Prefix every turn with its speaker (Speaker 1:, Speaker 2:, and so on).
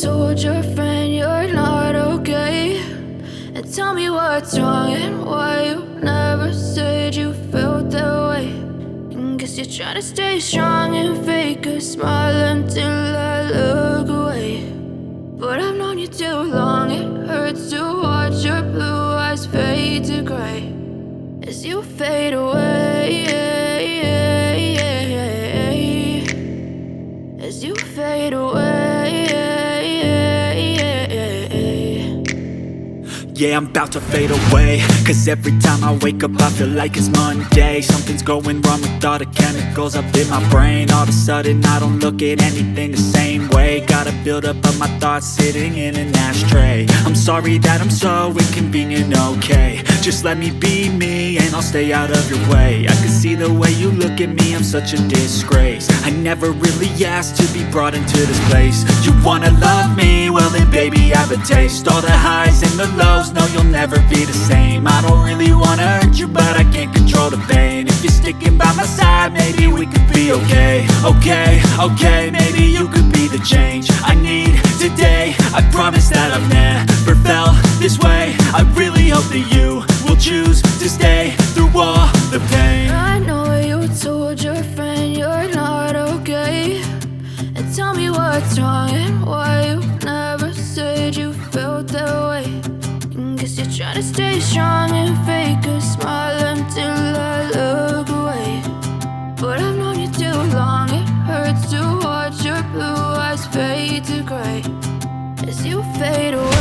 Speaker 1: told your friend you're not okay, and tell me what's wrong and why you never said you felt that way. And guess you're trying to stay strong and fake a smile until I look away. But I've known you too long, it hurts to watch your blue eyes fade to gray as you fade away, as you fade away.
Speaker 2: Yeah, I'm about to fade away, cause every time I wake up I feel like it's Monday. Something's going wrong with all the chemicals up in my brain. All of a sudden I don't look at anything the same way. Gotta build up of my thoughts sitting in an ashtray. I'm sorry that I'm so inconvenient, okay. Just let me be me and I'll stay out of your way. I can see the way you look at me, I'm such a disgrace. I never really asked to be brought into this place. You wanna love me? Well then baby I have a taste. All the highs and the lows, no you'll never be the same. I don't really wanna hurt you but I can't control the pain. If you're sticking by my side maybe we could be okay. Okay, maybe you could be the change I need today. I promise that I've never felt this way. I really hope that you will choose to stay through all the pain.
Speaker 1: I know you told your friend you're not okay, and tell me what's wrong and why you never said you felt that way. And guess you're trying to stay strong and fake a smile until I look away. But I've known you too long, it hurts to watch your blue eyes fade to gray as you fade away.